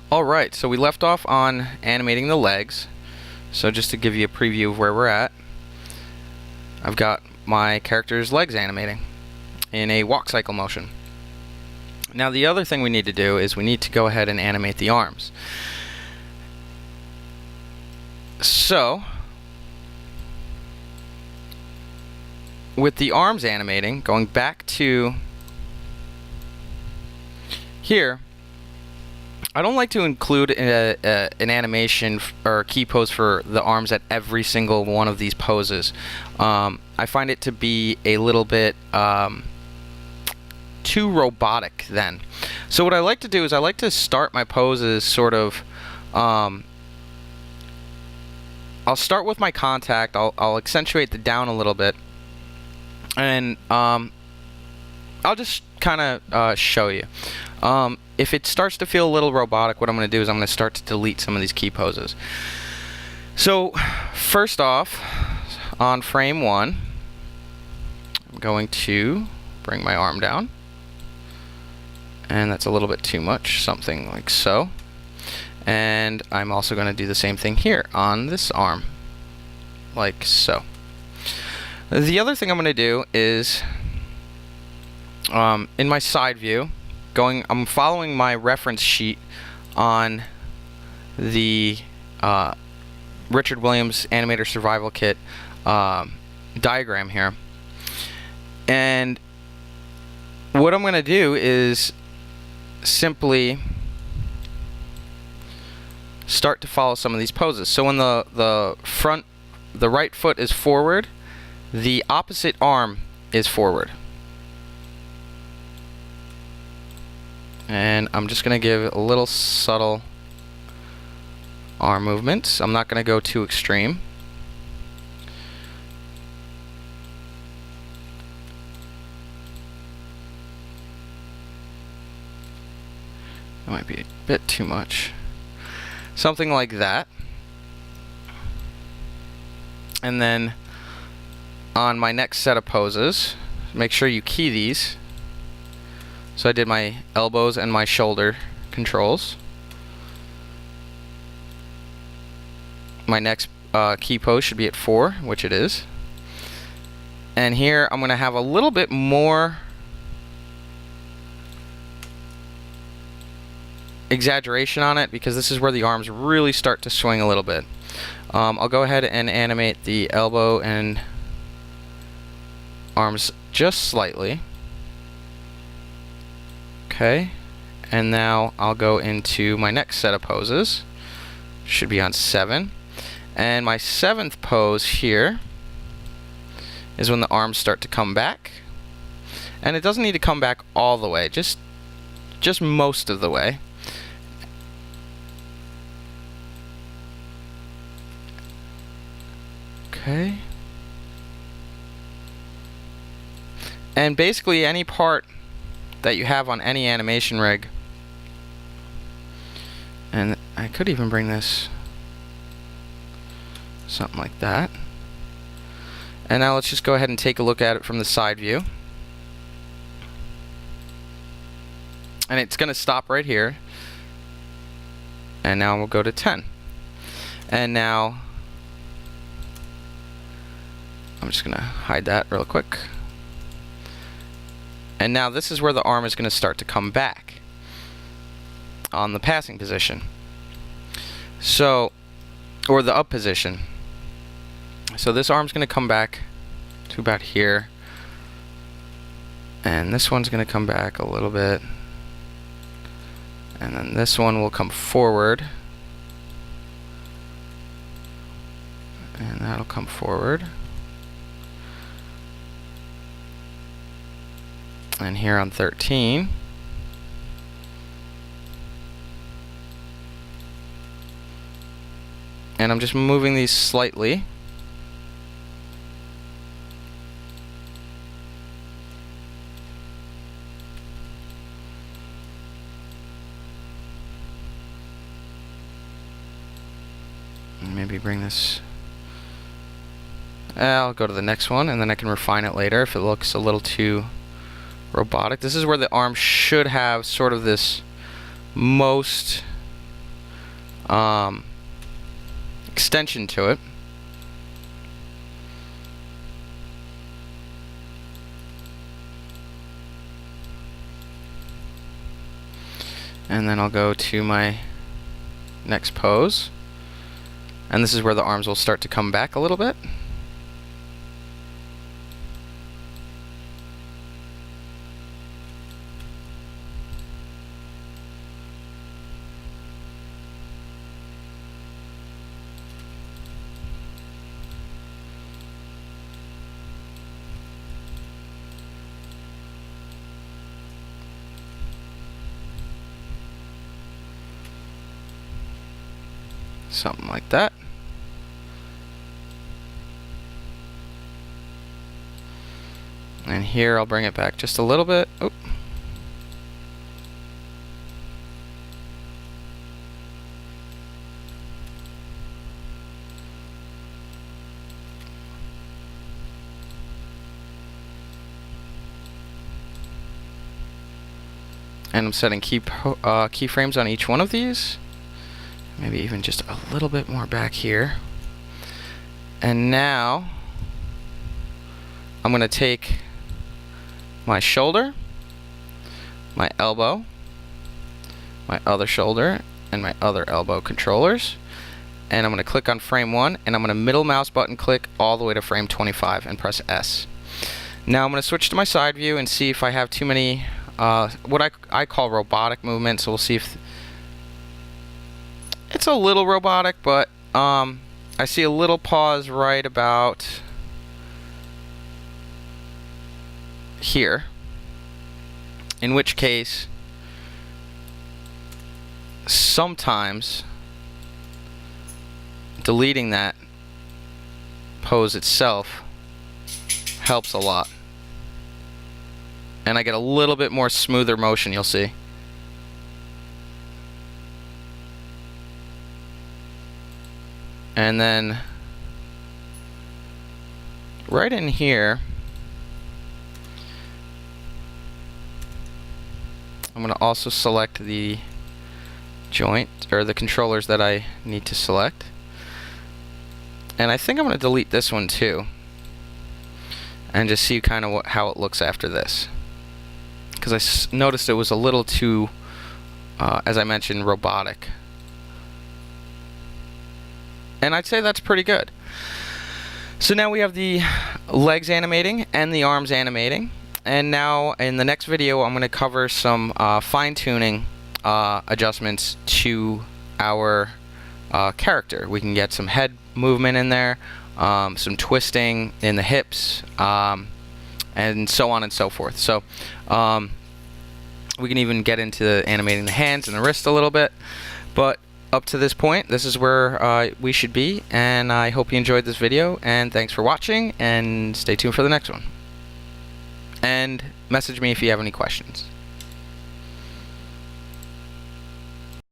Alright, so we left off on animating the legs. So just to give you a preview of where we're at, I've got my character's legs animating in a walk cycle motion. Now the other thing we need to do is we need to go ahead and animate the arms. So with the arms animating, going back to here, I don't like to include an animation or key pose for the arms at every single one of these poses. I find it to be a little bit too robotic then. So what I like to do is I like to start my poses sort of, I'll start with my contact, I'll accentuate the down a little bit, and I'll just kind of show you. If it starts to feel a little robotic, what I'm going to do is I'm going to start to delete some of these key poses. So first off, on frame 1, I'm going to bring my arm down, and that's a little bit too much, something like so. And I'm also going to do the same thing here on this arm, like so. The other thing I'm going to do is in my side view, I'm following my reference sheet on the Richard Williams Animator Survival Kit diagram here. And what I'm going to do is simply start to follow some of these poses. So when the right foot is forward, the opposite arm is forward. And I'm just going to give a little subtle arm movements. I'm not going to go too extreme. That might be a bit too much. Something like that. And then on my next set of poses, make sure you key these. So I did my elbows and my shoulder controls. My next key pose should be at 4, which it is. And here I'm going to have a little bit more exaggeration on it because this is where the arms really start to swing a little bit. I'll go ahead and animate the elbow and arms just slightly. Okay, and now I'll go into my next set of poses. Should be on 7. And my 7th pose here is when the arms start to come back. And it doesn't need to come back all the way, just most of the way. Okay. And basically any part that you have on any animation rig, and I could even bring this something like that. And now let's just go ahead and take a look at it from the side view. And it's going to stop right here. And now we'll go to 10. And now I'm just going to hide that real quick. And now this is where the arm is going to start to come back on the passing position. So, or the up position. So this arm's going to come back to about here. And this one's going to come back a little bit. And then this one will come forward. And that'll come forward. And here on 13, and I'm just moving these slightly. And maybe bring this. I'll go to the next one, and then I can refine it later if it looks a little too robotic. This is where the arm should have sort of this most extension to it. And then I'll go to my next pose. And this is where the arms will start to come back a little bit. Something like that. And here I'll bring it back just a little bit. Oop. And I'm setting keyframes on each one of these. Maybe even just a little bit more back here. And now I'm going to take my shoulder, my elbow, my other shoulder, and my other elbow controllers. And I'm going to click on frame 1, and I'm going to middle mouse button click all the way to frame 25 and press S. Now I'm going to switch to my side view and see if I have too many, what I call robotic movements. So we'll see if it's a little robotic, but I see a little pause right about here, in which case sometimes deleting that pose itself helps a lot, and I get a little bit more smoother motion, you'll see. And then right in here, I'm going to also select the joint, or the controllers that I need to select. And I think I'm going to delete this one too, and just see kind of how it looks after this. Because I noticed it was a little too, as I mentioned, robotic. And I'd say that's pretty good. So now we have the legs animating and the arms animating. And now in the next video I'm going to cover some fine-tuning adjustments to our character. We can get some head movement in there, some twisting in the hips, and so on and so forth. So we can even get into animating the hands and the wrist a little bit. But up to this point, this is where we should be, and I hope you enjoyed this video, and thanks for watching, and stay tuned for the next one. And message me if you have any questions.